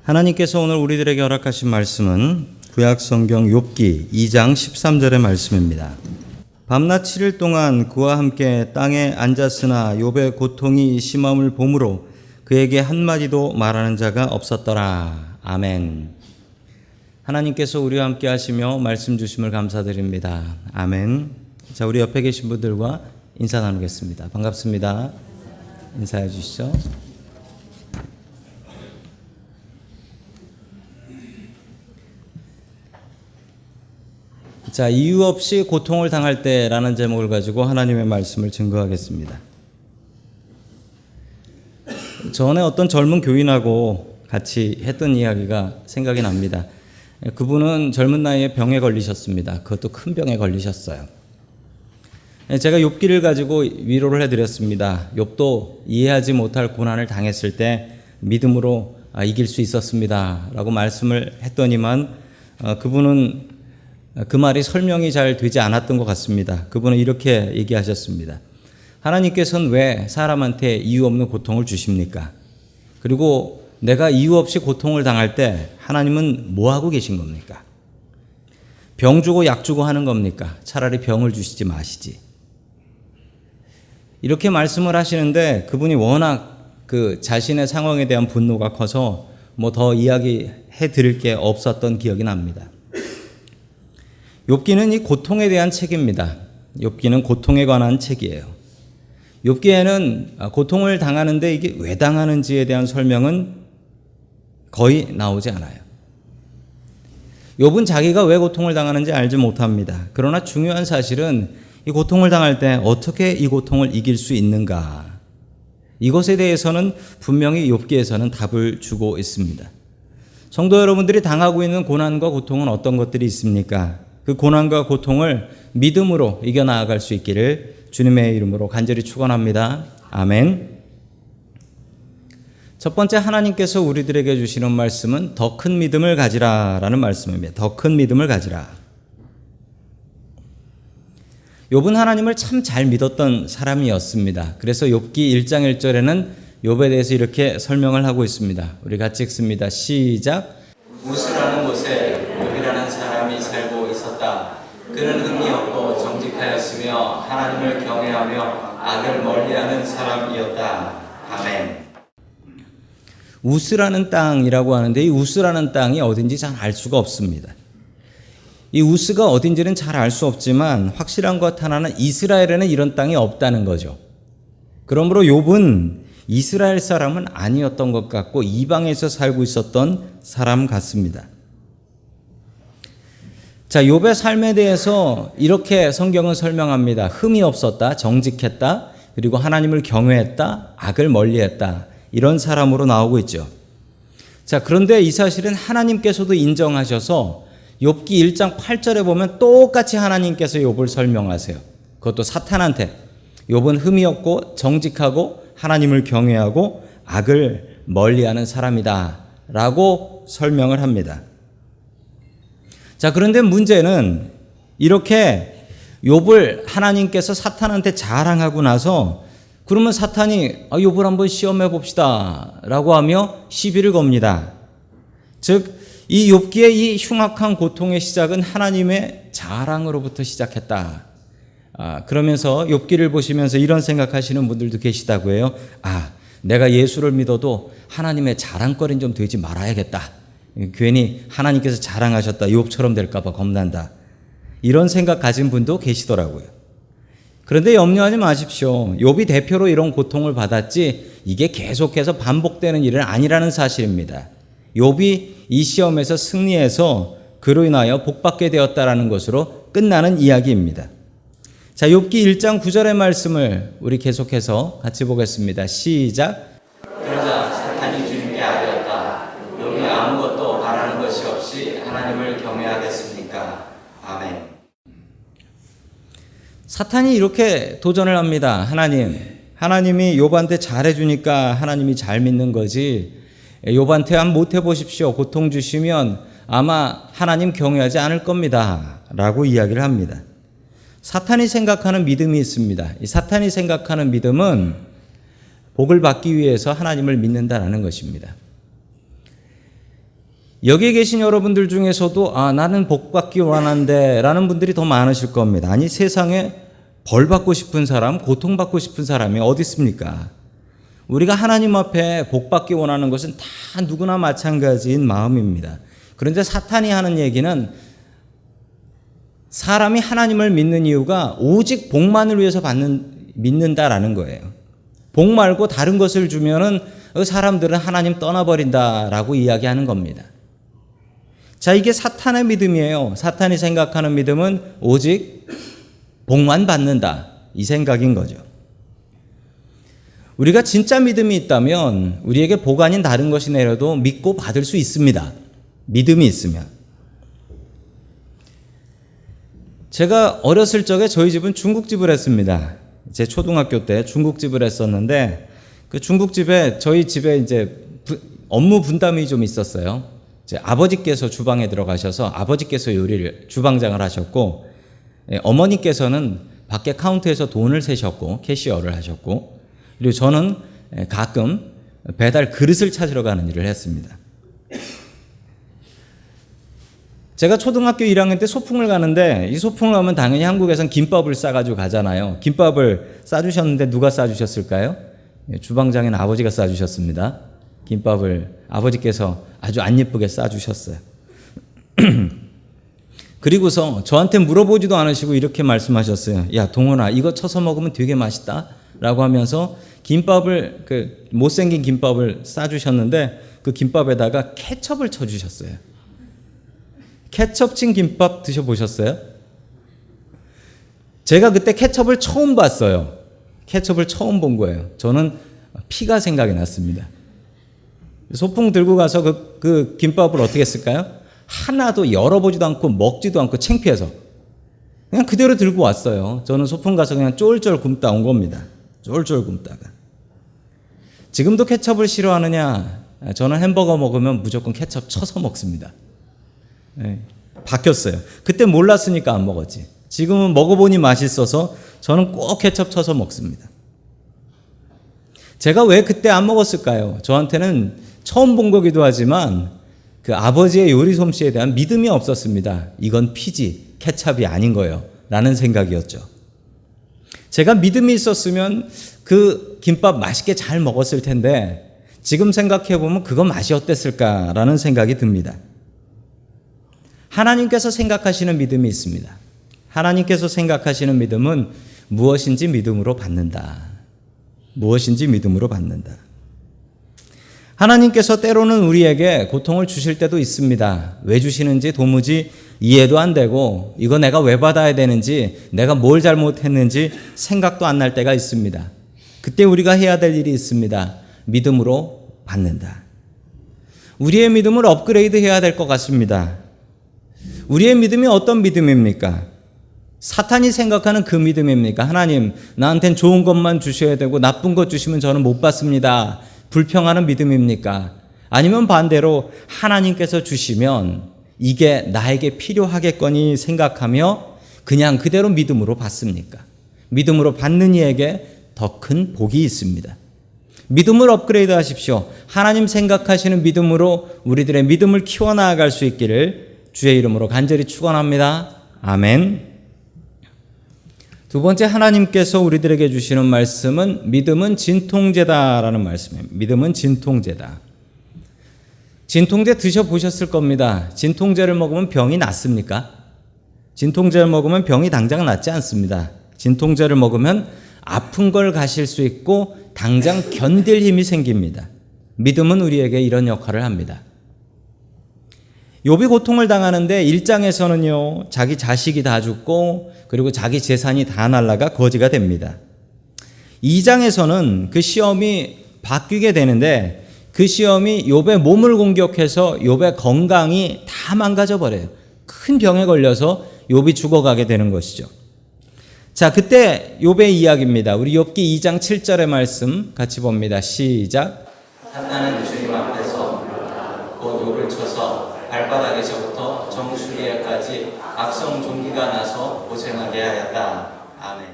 하나님께서 오늘 우리들에게 허락하신 말씀은 구약성경 욥기 2장 13절의 말씀입니다. 밤낮 7일 동안 그와 함께 땅에 앉았으나 욥의 고통이 심함을 보므로 그에게 한마디도 말하는 자가 없었더라. 아멘. 하나님께서 우리와 함께 하시며 말씀 주심을 감사드립니다. 아멘. 자, 우리 옆에 계신 분들과 인사 나누겠습니다. 반갑습니다. 인사해 주시죠. 자, 이유 없이 고통을 당할 때라는 제목을 가지고 하나님의 말씀을 증거하겠습니다. 전에 어떤 젊은 교인하고 같이 했던 이야기가 생각이 납니다. 그분은 젊은 나이에 병에 걸리셨습니다. 그것도 큰 병에 걸리셨어요. 제가 욥기를 가지고 위로를 해드렸습니다. 욥도 이해하지 못할 고난을 당했을 때 믿음으로 이길 수 있었습니다 라고 말씀을 했더니만 그분은 그 말이 설명이 잘 되지 않았던 것 같습니다. 그분은 이렇게 얘기하셨습니다. 하나님께서는 왜 사람한테 이유 없는 고통을 주십니까? 그리고 내가 이유 없이 고통을 당할 때 하나님은 뭐 하고 계신 겁니까? 병 주고 약 주고 하는 겁니까? 차라리 병을 주시지 마시지. 이렇게 말씀을 하시는데 그분이 워낙 그 자신의 상황에 대한 분노가 커서 뭐 더 이야기해 드릴 게 없었던 기억이 납니다. 욥기는 이 고통에 대한 책입니다. 욥기는 고통에 관한 책이에요. 욥기에는 고통을 당하는데 이게 왜 당하는지에 대한 설명은 거의 나오지 않아요. 욥은 자기가 왜 고통을 당하는지 알지 못합니다. 그러나 중요한 사실은 이 고통을 당할 때 어떻게 이 고통을 이길 수 있는가, 이것에 대해서는 분명히 욥기에서는 답을 주고 있습니다. 성도 여러분들이 당하고 있는 고난과 고통은 어떤 것들이 있습니까? 그 고난과 고통을 믿음으로 이겨나갈 수 있기를 주님의 이름으로 간절히 축원합니다. 아멘. 첫 번째, 하나님께서 우리들에게 주시는 말씀은 더 큰 믿음을 가지라라는 말씀입니다. 더 큰 믿음을 가지라. 욥은 하나님을 참 잘 믿었던 사람이었습니다. 그래서 욥기 1장 1절에는 욥에 대해서 이렇게 설명을 하고 있습니다. 우리 같이 읽습니다. 시작. 우스라는 곳에 욥이라는 사람이 살고 있었다. 그는 흠이 없고 정직하였으며 하나님을 경외하며 악을 멀리하는 사람이었다. 아멘. 우스라는 땅이라고 하는데 이 우스라는 땅이 어딘지 잘 알 수가 없습니다. 이 우스가 어딘지는 잘 알 수 없지만 확실한 것 하나는 이스라엘에는 이런 땅이 없다는 거죠. 그러므로 욥은 이스라엘 사람은 아니었던 것 같고 이방에서 살고 있었던 사람 같습니다. 자, 욥의 삶에 대해서 이렇게 성경은 설명합니다. 흠이 없었다, 정직했다, 그리고 하나님을 경외했다, 악을 멀리했다, 이런 사람으로 나오고 있죠. 자, 그런데 이 사실은 하나님께서도 인정하셔서 욥기 1장 8절에 보면 똑같이 하나님께서 욥을 설명하세요. 그것도 사탄한테. 욥은 흠이 없고 정직하고 하나님을 경외하고 악을 멀리하는 사람이다 라고 설명을 합니다. 자, 그런데 문제는 이렇게 욥을 하나님께서 사탄한테 자랑하고 나서 그러면 사탄이 욥을 한번 시험해 봅시다 라고 하며 시비를 겁니다. 즉 이 욥기의 이 흉악한 고통의 시작은 하나님의 자랑으로부터 시작했다. 그러면서 욥기를 보시면서 이런 생각하시는 분들도 계시다고 해요. 내가 예수를 믿어도 하나님의 자랑거리는 좀 되지 말아야겠다. 괜히 하나님께서 자랑하셨다, 욥처럼 될까 봐 겁난다. 이런 생각 가진 분도 계시더라고요. 그런데 염려하지 마십시오. 욥이 대표로 이런 고통을 받았지 이게 계속해서 반복되는 일은 아니라는 사실입니다. 욥이 이 시험에서 승리해서 그로 인하여 복받게 되었다라는 것으로 끝나는 이야기입니다. 자, 욥기 1장 9절의 말씀을 우리 계속해서 같이 보겠습니다. 시작. 그러자 사탄이 주님께 아뢰었다. 욥이 아무것도 바라는 것이 없이 하나님을 경외하겠습니까? 아멘. 사탄이 이렇게 도전을 합니다. 하나님이 욥한테 잘해주니까 하나님이 잘 믿는 거지, 욥한테 한번 못해보십시오. 고통 주시면 아마 하나님 경외하지 않을 겁니다 라고 이야기를 합니다. 사탄이 생각하는 믿음이 있습니다. 이 사탄이 생각하는 믿음은 복을 받기 위해서 하나님을 믿는다라는 것입니다. 여기 계신 여러분들 중에서도 나는 복받기 원하는데 라는 분들이 더 많으실 겁니다. 아니, 세상에 벌 받고 싶은 사람, 고통받고 싶은 사람이 어디 있습니까? 우리가 하나님 앞에 복받기 원하는 것은 다 누구나 마찬가지인 마음입니다. 그런데 사탄이 하는 얘기는 사람이 하나님을 믿는 이유가 오직 복만을 위해서 믿는다라는 거예요. 복 말고 다른 것을 주면은 사람들은 하나님 떠나버린다라고 이야기하는 겁니다. 자, 이게 사탄의 믿음이에요. 사탄이 생각하는 믿음은 오직 복만 받는다, 이 생각인 거죠. 우리가 진짜 믿음이 있다면 우리에게 복 아닌 다른 것이 내려도 믿고 받을 수 있습니다. 믿음이 있으면. 제가 어렸을 적에 저희 집은 중국집을 했습니다. 제 초등학교 때 중국집을 했었는데 그 중국집에 저희 집에 이제 업무 분담이 좀 있었어요. 이제 아버지께서 주방에 들어가셔서 아버지께서 요리를 주방장을 하셨고, 어머니께서는 밖에 카운터에서 돈을 세셨고 캐시어를 하셨고, 그리고 저는 가끔 배달 그릇을 찾으러 가는 일을 했습니다. 제가 초등학교 1학년 때 소풍을 가는데, 이 소풍을 가면 당연히 한국에선 김밥을 싸가지고 가잖아요. 김밥을 싸주셨는데 누가 싸주셨을까요? 주방장인 아버지가 싸주셨습니다. 김밥을 아버지께서 아주 안 예쁘게 싸주셨어요. 그리고서 저한테 물어보지도 않으시고 이렇게 말씀하셨어요. 야, 동원아, 이거 쳐서 먹으면 되게 맛있다 라고 하면서 김밥을, 못생긴 김밥을 싸주셨는데 그 김밥에다가 케첩을 쳐주셨어요. 케첩 친 김밥 드셔보셨어요? 제가 그때 케첩을 처음 봤어요. 케첩을 처음 본 거예요. 저는 피가 생각이 났습니다. 소풍 들고 가서 그 김밥을 어떻게 했을까요? 하나도 열어보지도 않고 먹지도 않고 창피해서 그냥 그대로 들고 왔어요. 저는 소풍 가서 그냥 쫄쫄 굶다 온 겁니다. 쫄쫄 굶다가. 지금도 케첩을 싫어하느냐? 저는 햄버거 먹으면 무조건 케첩 쳐서 먹습니다. 네, 바뀌었어요. 그때 몰랐으니까 안 먹었지. 지금은 먹어보니 맛있어서 저는 꼭 케첩 쳐서 먹습니다. 제가 왜 그때 안 먹었을까요? 저한테는 처음 본 거기도 하지만 그 아버지의 요리 솜씨에 대한 믿음이 없었습니다. 이건 피지, 케첩이 아닌 거예요 라는 생각이었죠. 제가 믿음이 있었으면 그 김밥 맛있게 잘 먹었을 텐데 지금 생각해보면 그건 맛이 어땠을까라는 생각이 듭니다. 하나님께서 생각하시는 믿음이 있습니다. 하나님께서 생각하시는 믿음은 무엇인지 믿음으로 받는다. 무엇인지 믿음으로 받는다. 하나님께서 때로는 우리에게 고통을 주실 때도 있습니다. 왜 주시는지 도무지 이해도 안 되고 이거 내가 왜 받아야 되는지 내가 뭘 잘못했는지 생각도 안 날 때가 있습니다. 그때 우리가 해야 될 일이 있습니다. 믿음으로 받는다. 우리의 믿음을 업그레이드 해야 될 것 같습니다. 우리의 믿음이 어떤 믿음입니까? 사탄이 생각하는 그 믿음입니까? 하나님, 나한텐 좋은 것만 주셔야 되고 나쁜 것 주시면 저는 못 받습니다. 불평하는 믿음입니까? 아니면 반대로 하나님께서 주시면 이게 나에게 필요하겠거니 생각하며 그냥 그대로 믿음으로 받습니까? 믿음으로 받는 이에게 더 큰 복이 있습니다. 믿음을 업그레이드 하십시오. 하나님 생각하시는 믿음으로 우리들의 믿음을 키워나갈 수 있기를 주의 이름으로 간절히 축원합니다. 아멘. 두 번째, 하나님께서 우리들에게 주시는 말씀은 믿음은 진통제다라는 말씀입니다. 믿음은 진통제다. 진통제 드셔보셨을 겁니다. 진통제를 먹으면 병이 낫습니까? 진통제를 먹으면 병이 당장 낫지 않습니다. 진통제를 먹으면 아픈 걸 가실 수 있고 당장 견딜 힘이 생깁니다. 믿음은 우리에게 이런 역할을 합니다. 욥이 고통을 당하는데 1장에서는요, 자기 자식이 다 죽고 그리고 자기 재산이 다 날아가 거지가 됩니다. 2장에서는 그 시험이 바뀌게 되는데 그 시험이 욥의 몸을 공격해서 욥의 건강이 다 망가져 버려요. 큰 병에 걸려서 욥이 죽어가게 되는 것이죠. 자, 그때 욥의 이야기입니다. 우리 욥기 2장 7절의 말씀 같이 봅니다. 시작. 한나는 주님 앞에서 곧 욥을 쳐서 발바닥에서부터 정수리에까지 악성 종기가 나서 고생하게 하였다. 아멘.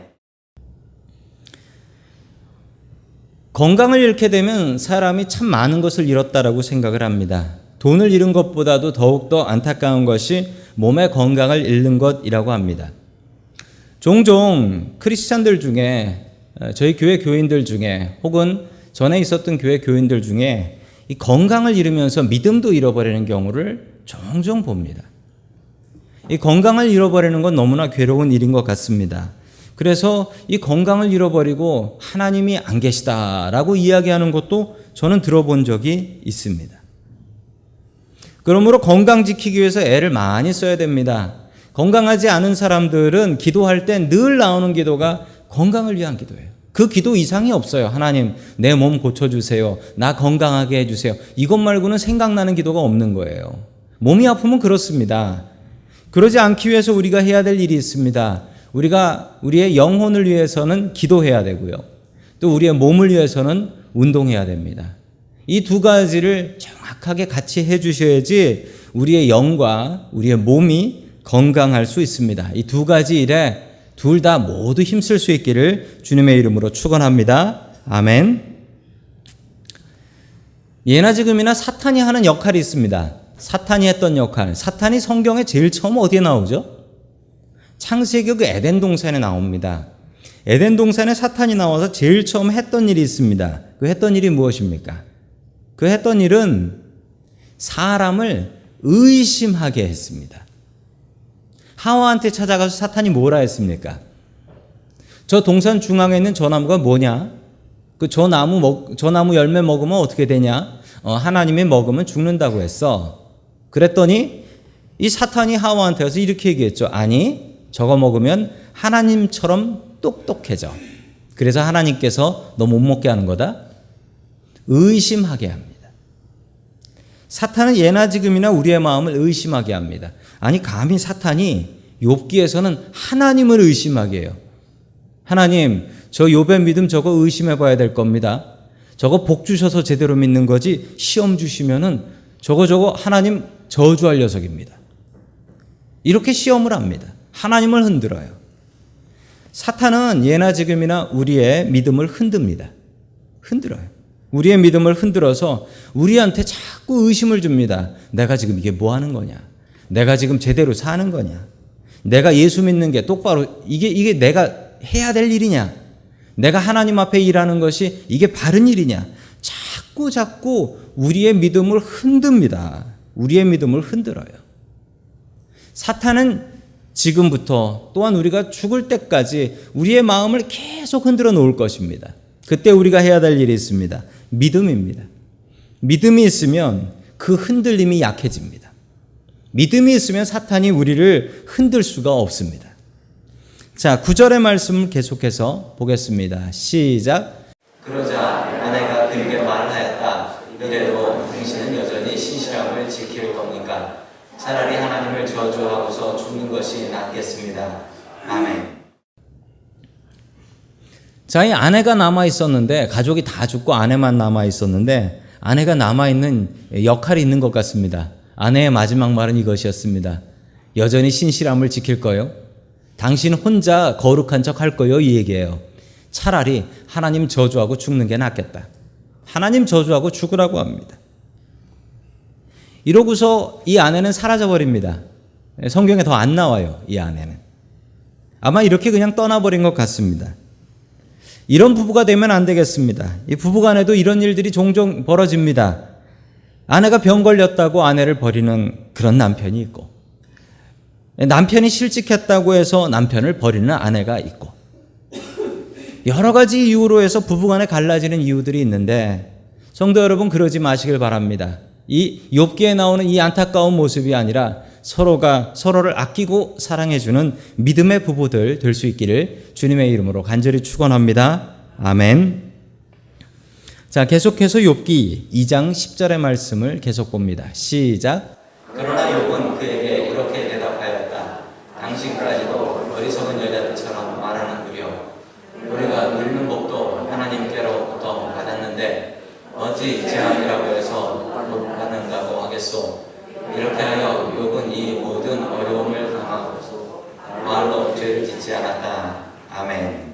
건강을 잃게 되면 사람이 참 많은 것을 잃었다라고 생각을 합니다. 돈을 잃은 것보다도 더욱더 안타까운 것이 몸의 건강을 잃는 것이라고 합니다. 종종 크리스찬들 중에, 저희 교회 교인들 중에, 혹은 전에 있었던 교회 교인들 중에 이 건강을 잃으면서 믿음도 잃어버리는 경우를 종종 봅니다. 이 건강을 잃어버리는 건 너무나 괴로운 일인 것 같습니다. 그래서 이 건강을 잃어버리고 하나님이 안 계시다라고 이야기하는 것도 저는 들어본 적이 있습니다. 그러므로 건강 지키기 위해서 애를 많이 써야 됩니다. 건강하지 않은 사람들은 기도할 때 늘 나오는 기도가 건강을 위한 기도예요. 그 기도 이상이 없어요. 하나님, 내 몸 고쳐주세요. 나 건강하게 해주세요. 이것 말고는 생각나는 기도가 없는 거예요. 몸이 아프면 그렇습니다. 그러지 않기 위해서 우리가 해야 될 일이 있습니다. 우리가 우리의 영혼을 위해서는 기도해야 되고요. 또 우리의 몸을 위해서는 운동해야 됩니다. 이 두 가지를 정확하게 같이 해주셔야지 우리의 영과 우리의 몸이 건강할 수 있습니다. 이 두 가지 일에 둘 다 모두 힘쓸 수 있기를 주님의 이름으로 축원합니다. 아멘. 예나 지금이나 사탄이 하는 역할이 있습니다. 사탄이 했던 역할. 사탄이 성경에 제일 처음 어디에 나오죠? 창세기 그 에덴 동산에 나옵니다. 에덴 동산에 사탄이 나와서 제일 처음 했던 일이 있습니다. 그 했던 일이 무엇입니까? 그 했던 일은 사람을 의심하게 했습니다. 하와한테 찾아가서 사탄이 뭐라 했습니까? 저 동산 중앙에 있는 저 나무가 뭐냐? 저 나무 열매 먹으면 어떻게 되냐? 하나님이 먹으면 죽는다고 했어. 그랬더니 이 사탄이 하와한테 와서 이렇게 얘기했죠. 아니, 저거 먹으면 하나님처럼 똑똑해져. 그래서 하나님께서 너 못 먹게 하는 거다. 의심하게 합니다. 사탄은 예나 지금이나 우리의 마음을 의심하게 합니다. 아니, 감히 사탄이 욥기에서는 하나님을 의심하게 해요. 하나님, 저 욥의 믿음 저거 의심해 봐야 될 겁니다. 저거 복 주셔서 제대로 믿는 거지 시험 주시면은 저거 하나님 저주할 녀석입니다. 이렇게 시험을 합니다. 하나님을 흔들어요. 사탄은 예나 지금이나 우리의 믿음을 흔듭니다. 흔들어요. 우리의 믿음을 흔들어서 우리한테 자꾸 의심을 줍니다. 내가 지금 이게 뭐 하는 거냐? 내가 지금 제대로 사는 거냐? 내가 예수 믿는 게 똑바로 이게 내가 해야 될 일이냐? 내가 하나님 앞에 일하는 것이 이게 바른 일이냐? 자꾸 우리의 믿음을 흔듭니다. 우리의 믿음을 흔들어요. 사탄은 지금부터 또한 우리가 죽을 때까지 우리의 마음을 계속 흔들어 놓을 것입니다. 그때 우리가 해야 될 일이 있습니다. 믿음입니다. 믿음이 있으면 그 흔들림이 약해집니다. 믿음이 있으면 사탄이 우리를 흔들 수가 없습니다. 자, 9절의 말씀을 계속해서 보겠습니다. 시작. 그러자 아내가 그에게 말하였다. 이래도 당신은 여전히 신실함을 지킬 겁니까? 차라리 하나님을 저주하고서 죽는 것이 낫겠습니다. 아멘. 자, 이 아내가 남아 있었는데, 가족이 다 죽고 아내만 남아 있었는데, 아내가 남아 있는 역할이 있는 것 같습니다. 아내의 마지막 말은 이것이었습니다. 여전히 신실함을 지킬 거요. 당신 혼자 거룩한 척 할 거요. 이 얘기예요. 차라리 하나님 저주하고 죽는 게 낫겠다. 하나님 저주하고 죽으라고 합니다. 이러고서 이 아내는 사라져버립니다. 성경에 더 안 나와요. 이 아내는. 아마 이렇게 그냥 떠나버린 것 같습니다. 이런 부부가 되면 안 되겠습니다. 이 부부간에도 이런 일들이 종종 벌어집니다. 아내가 병 걸렸다고 아내를 버리는 그런 남편이 있고, 남편이 실직했다고 해서 남편을 버리는 아내가 있고, 여러 가지 이유로 해서 부부간에 갈라지는 이유들이 있는데, 성도 여러분, 그러지 마시길 바랍니다. 이 욥기에 나오는 이 안타까운 모습이 아니라 서로가 서로를 아끼고 사랑해주는 믿음의 부부들 될 수 있기를 주님의 이름으로 간절히 축원합니다. 아멘. 자, 계속해서 욥기 2장 10절의 말씀을 계속 봅니다. 시작. 그러나 욥은 그에게 이렇게 대답하였다. 당신까지도 어리석은 여자들처럼 말하는구려. 우리가 누리는 복도 하나님께로부터 받았는데 어찌 재앙이라고 해서 못 받는다고 하겠소. 이렇게 하여 욥은 이 모든 어려움을 당하고 말로 죄를 짓지 않았다. 아멘.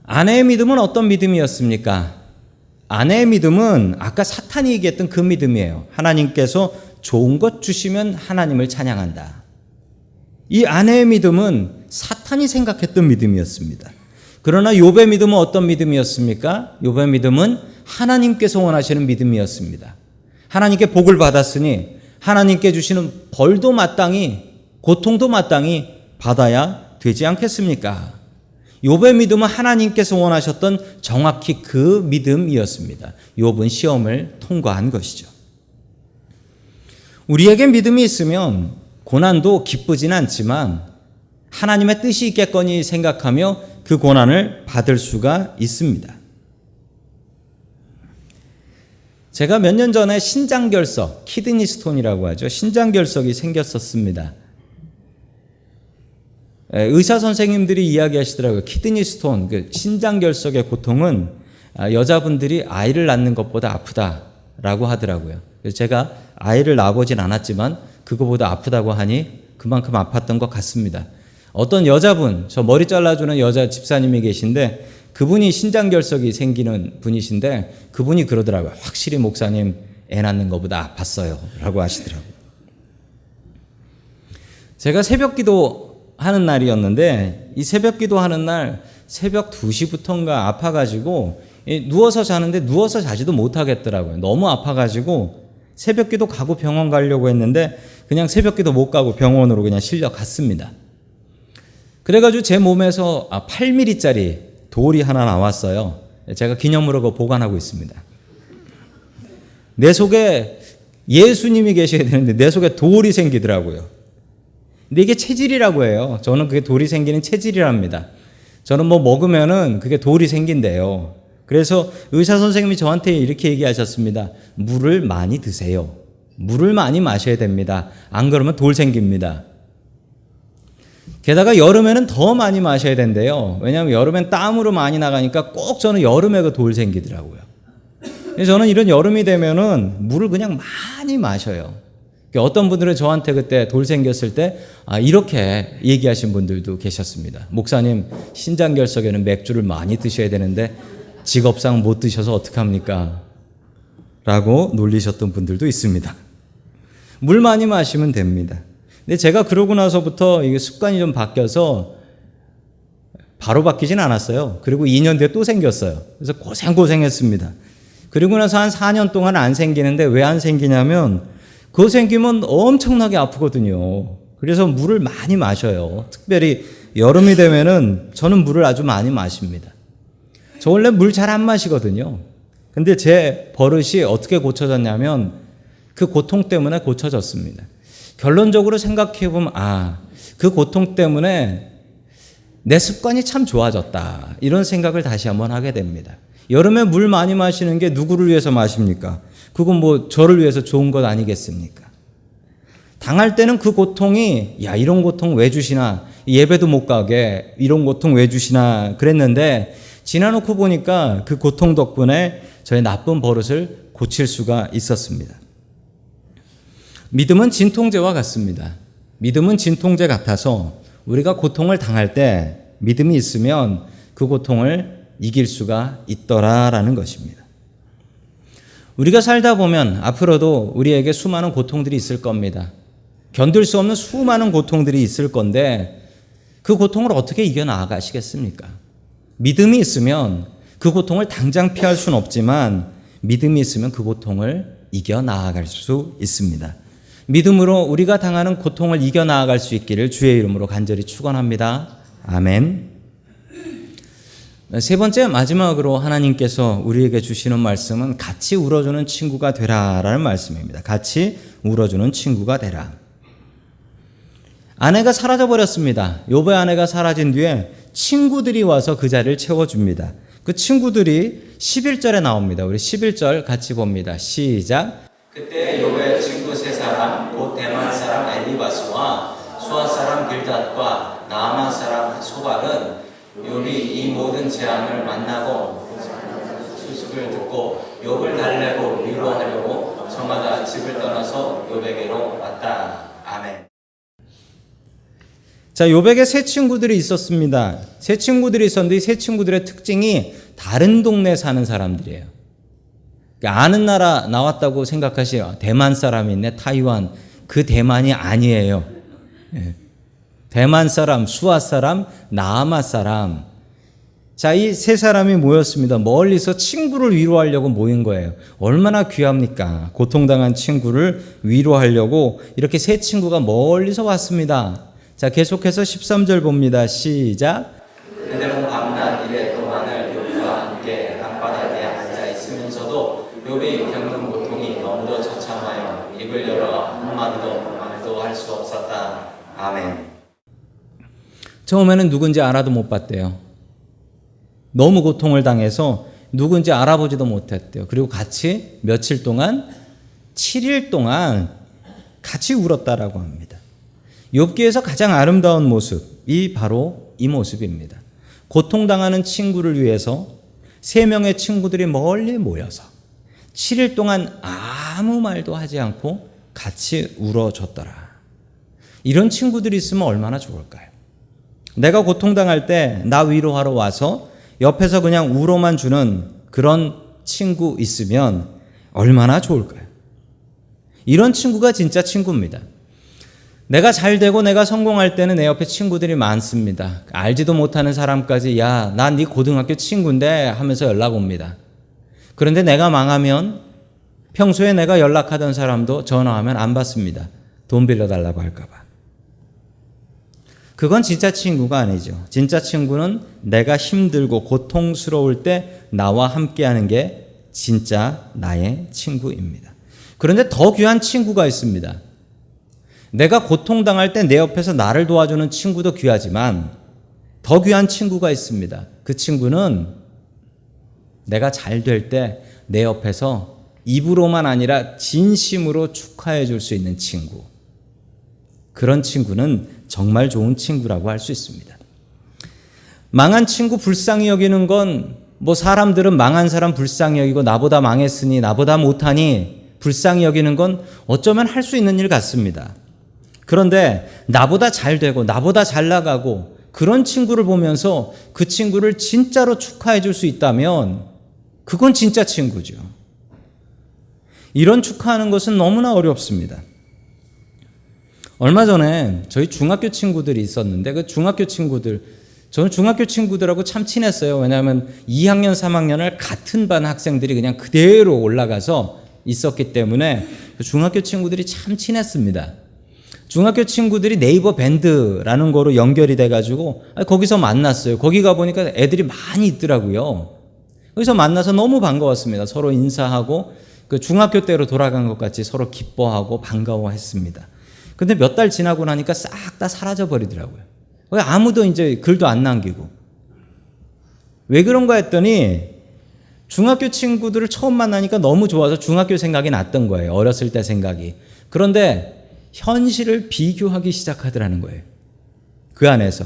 아내의 믿음은 어떤 믿음이었습니까? 아내의 믿음은 아까 사탄이 얘기했던 그 믿음이에요. 하나님께서 좋은 것 주시면 하나님을 찬양한다. 이 아내의 믿음은 사탄이 생각했던 믿음이었습니다. 그러나 욥의 믿음은 어떤 믿음이었습니까? 욥의 믿음은 하나님께서 원하시는 믿음이었습니다. 하나님께 복을 받았으니 하나님께 주시는 벌도 마땅히, 고통도 마땅히 받아야 되지 않겠습니까? 욥의 믿음은 하나님께서 원하셨던 정확히 그 믿음이었습니다. 욥은 시험을 통과한 것이죠. 우리에게 믿음이 있으면 고난도 기쁘진 않지만 하나님의 뜻이 있겠거니 생각하며 그 고난을 받을 수가 있습니다. 제가 몇 년 전에 신장결석, 키드니 스톤이라고 하죠. 신장결석이 생겼었습니다. 의사 선생님들이 이야기하시더라고요. 키드니 스톤, 그 신장결석의 고통은 여자분들이 아이를 낳는 것보다 아프다라고 하더라고요. 그래서 제가 아이를 낳아보진 않았지만 그거보다 아프다고 하니 그만큼 아팠던 것 같습니다. 어떤 여자분, 저 머리 잘라주는 여자 집사님이 계신데 그분이 신장결석이 생기는 분이신데 그분이 그러더라고요. 확실히 목사님 애 낳는 것보다 아팠어요 라고 하시더라고요. 제가 새벽기도 하는 날이었는데 이 새벽기도 하는 날 새벽 2시부터인가 아파가지고 누워서 자는데 누워서 자지도 못하겠더라고요. 너무 아파가지고 새벽기도 가고 병원 가려고 했는데 그냥 새벽기도 못 가고 병원으로 그냥 실려 갔습니다. 그래가지고 제 몸에서 8mm짜리 돌이 하나 나왔어요. 제가 기념으로 그거 보관하고 있습니다. 내 속에 예수님이 계셔야 되는데 내 속에 돌이 생기더라고요. 근데 이게 체질이라고 해요. 저는 그게 돌이 생기는 체질이랍니다. 저는 뭐 먹으면은 그게 돌이 생긴대요. 그래서 의사 선생님이 저한테 이렇게 얘기하셨습니다. 물을 많이 드세요. 물을 많이 마셔야 됩니다. 안 그러면 돌 생깁니다. 게다가 여름에는 더 많이 마셔야 된대요. 왜냐하면 여름엔 땀으로 많이 나가니까 꼭 저는 여름에 그 돌 생기더라고요. 그래서 저는 이런 여름이 되면은 물을 그냥 많이 마셔요. 어떤 분들은 저한테 그때 돌 생겼을 때 이렇게 얘기하신 분들도 계셨습니다. 목사님, 신장결석에는 맥주를 많이 드셔야 되는데 직업상 못 드셔서 어떡합니까? 라고 놀리셨던 분들도 있습니다. 물 많이 마시면 됩니다. 근데 제가 그러고 나서부터 이게 습관이 좀 바뀌어서 바로 바뀌진 않았어요. 그리고 2년 뒤에 또 생겼어요. 그래서 고생했습니다. 그리고 나서 한 4년 동안 안 생기는데 왜 안 생기냐면 그거 생기면 엄청나게 아프거든요. 그래서 물을 많이 마셔요. 특별히 여름이 되면은 저는 물을 아주 많이 마십니다. 저 원래 물 잘 안 마시거든요. 근데 제 버릇이 어떻게 고쳐졌냐면 그 고통 때문에 고쳐졌습니다. 결론적으로 생각해 보면 그 고통 때문에 내 습관이 참 좋아졌다. 이런 생각을 다시 한번 하게 됩니다. 여름에 물 많이 마시는 게 누구를 위해서 마십니까? 그건 뭐 저를 위해서 좋은 것 아니겠습니까? 당할 때는 그 고통이 이런 고통 왜 주시나, 예배도 못 가게 이런 고통 왜 주시나 그랬는데 지나놓고 보니까 그 고통 덕분에 저의 나쁜 버릇을 고칠 수가 있었습니다. 믿음은 진통제와 같습니다. 믿음은 진통제 같아서 우리가 고통을 당할 때 믿음이 있으면 그 고통을 이길 수가 있더라라는 것입니다. 우리가 살다 보면 앞으로도 우리에게 수많은 고통들이 있을 겁니다. 견딜 수 없는 수많은 고통들이 있을 건데 그 고통을 어떻게 이겨나가시겠습니까? 믿음이 있으면 그 고통을 당장 피할 수는 없지만 믿음이 있으면 그 고통을 이겨나갈 수 있습니다. 믿음으로 우리가 당하는 고통을 이겨나갈 수 있기를 주의 이름으로 간절히 축원합니다. 아멘. 세 번째, 마지막으로 하나님께서 우리에게 주시는 말씀은 같이 울어주는 친구가 되라라는 말씀입니다. 같이 울어주는 친구가 되라. 아내가 사라져버렸습니다. 욥의 아내가 사라진 뒤에 친구들이 와서 그 자리를 채워줍니다. 그 친구들이 11절에 나옵니다. 우리 11절 같이 봅니다. 시작. 그때 욥의 친구 세 사람, 곧 대만 사람 엘리바스와 수아 사람 빌닷과 나아만 사람 소발은 욥이 이 모든 재앙을 만나고 수습을 듣고 욥을 달래고 위로하려고 저마다 집을 떠나서 욥에게로 왔다. 아멘. 자, 욥에게 세 친구들이 있었습니다. 세 친구들이 있었는데 이 세 친구들의 특징이 다른 동네에 사는 사람들이에요. 아는 나라 나왔다고 생각하시요. 대만 사람이 있네, 타이완. 그 대만이 아니에요. 대만 사람, 수아 사람, 나아마 사람. 자, 이 세 사람이 모였습니다. 멀리서 친구를 위로하려고 모인 거예요. 얼마나 귀합니까? 고통당한 친구를 위로하려고 이렇게 세 친구가 멀리서 왔습니다. 자, 계속해서 13절 봅니다. 시작. 그들은 밤낮 이래 동안을 욥과 함께 땅바닥에 앉아 있으면서도 욥이 겪는 고통이 너무도 처참하여 입을 열어 한마디도 말도 할 수 없었다. 아멘. 처음에는 누군지 알아도 못 봤대요. 너무 고통을 당해서 누군지 알아보지도 못했대요. 그리고 같이 며칠 동안 7일 동안 같이 울었다라고 합니다. 욥기에서 가장 아름다운 모습이 바로 이 모습입니다. 고통당하는 친구를 위해서 3명의 친구들이 멀리 모여서 7일 동안 아무 말도 하지 않고 같이 울어줬더라. 이런 친구들이 있으면 얼마나 좋을까요? 내가 고통당할 때 나 위로하러 와서 옆에서 그냥 울어만 주는 그런 친구 있으면 얼마나 좋을까요? 이런 친구가 진짜 친구입니다. 내가 잘 되고 내가 성공할 때는 내 옆에 친구들이 많습니다. 알지도 못하는 사람까지 야, 난 네 고등학교 친구인데 하면서 연락 옵니다. 그런데 내가 망하면 평소에 내가 연락하던 사람도 전화하면 안 받습니다. 돈 빌려달라고 할까 봐. 그건 진짜 친구가 아니죠. 진짜 친구는 내가 힘들고 고통스러울 때 나와 함께하는 게 진짜 나의 친구입니다. 그런데 더 귀한 친구가 있습니다. 내가 고통당할 때 내 옆에서 나를 도와주는 친구도 귀하지만 더 귀한 친구가 있습니다. 그 친구는 내가 잘 될 때 내 옆에서 입으로만 아니라 진심으로 축하해 줄 수 있는 친구. 그런 친구는 정말 좋은 친구라고 할 수 있습니다. 망한 친구 불쌍히 여기는 건 뭐 사람들은 망한 사람 불쌍히 여기고 나보다 망했으니 나보다 못하니 불쌍히 여기는 건 어쩌면 할 수 있는 일 같습니다. 그런데 나보다 잘 되고 나보다 잘 나가고 그런 친구를 보면서 그 친구를 진짜로 축하해 줄 수 있다면 그건 진짜 친구죠. 이런 축하하는 것은 너무나 어렵습니다. 얼마 전에 저희 중학교 친구들이 있었는데 그 중학교 친구들, 저는 중학교 친구들하고 참 친했어요. 왜냐하면 2학년, 3학년을 같은 반 학생들이 그냥 그대로 올라가서 있었기 때문에 중학교 친구들이 참 친했습니다. 중학교 친구들이 네이버 밴드라는 거로 연결이 돼가지고 거기서 만났어요. 거기 가보니까 애들이 많이 있더라고요. 거기서 만나서 너무 반가웠습니다. 서로 인사하고 그 중학교 때로 돌아간 것 같이 서로 기뻐하고 반가워했습니다. 근데 몇 달 지나고 나니까 싹 다 사라져 버리더라고요. 아무도 이제 글도 안 남기고. 왜 그런가 했더니 중학교 친구들을 처음 만나니까 너무 좋아서 중학교 생각이 났던 거예요. 어렸을 때 생각이. 그런데 현실을 비교하기 시작하더라는 거예요. 그 안에서.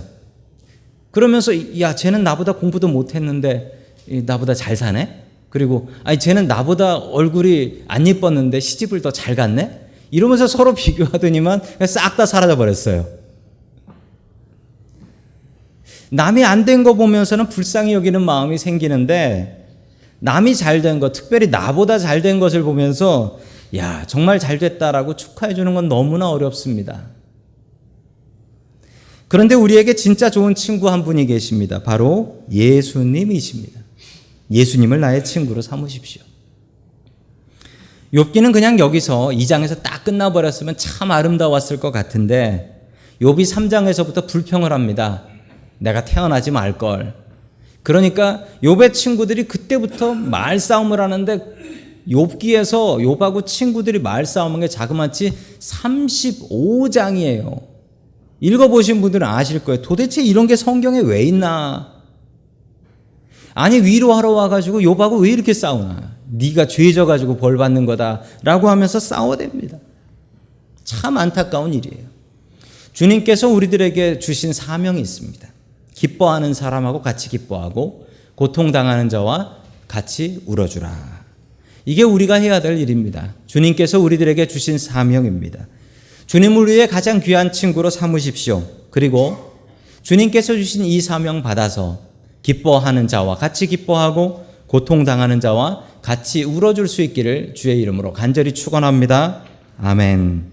그러면서 야, 쟤는 나보다 공부도 못했는데 나보다 잘 사네? 그리고 아니 쟤는 나보다 얼굴이 안 예뻤는데 시집을 더 잘 갔네? 이러면서 서로 비교하더니만 싹 다 사라져 버렸어요. 남이 안 된 거 보면서는 불쌍히 여기는 마음이 생기는데 남이 잘 된 것, 특별히 나보다 잘 된 것을 보면서 야, 정말 잘 됐다라고 축하해 주는 건 너무나 어렵습니다. 그런데 우리에게 진짜 좋은 친구 한 분이 계십니다. 바로 예수님이십니다. 예수님을 나의 친구로 삼으십시오. 욥기는 그냥 여기서 2장에서 딱 끝나버렸으면 참 아름다웠을 것 같은데 욥이 3장에서부터 불평을 합니다. 내가 태어나지 말걸. 그러니까 욥의 친구들이 그때부터 말싸움을 하는데 욥기에서 욥하고 친구들이 말싸움한 게 자그마치 35장이에요. 읽어보신 분들은 아실 거예요. 도대체 이런 게 성경에 왜 있나? 아니 위로하러 와가지고 욥하고 왜 이렇게 싸우나? 네가 죄져가지고 벌 받는 거다라고 하면서 싸워댑니다. 참 안타까운 일이에요. 주님께서 우리들에게 주신 사명이 있습니다. 기뻐하는 사람하고 같이 기뻐하고 고통당하는 자와 같이 울어주라. 이게 우리가 해야 될 일입니다. 주님께서 우리들에게 주신 사명입니다. 주님을 위해 가장 귀한 친구로 삼으십시오. 그리고 주님께서 주신 이 사명 받아서 기뻐하는 자와 같이 기뻐하고 고통당하는 자와 같이 울어줄 수 있기를 주의 이름으로 간절히 축원합니다. 아멘.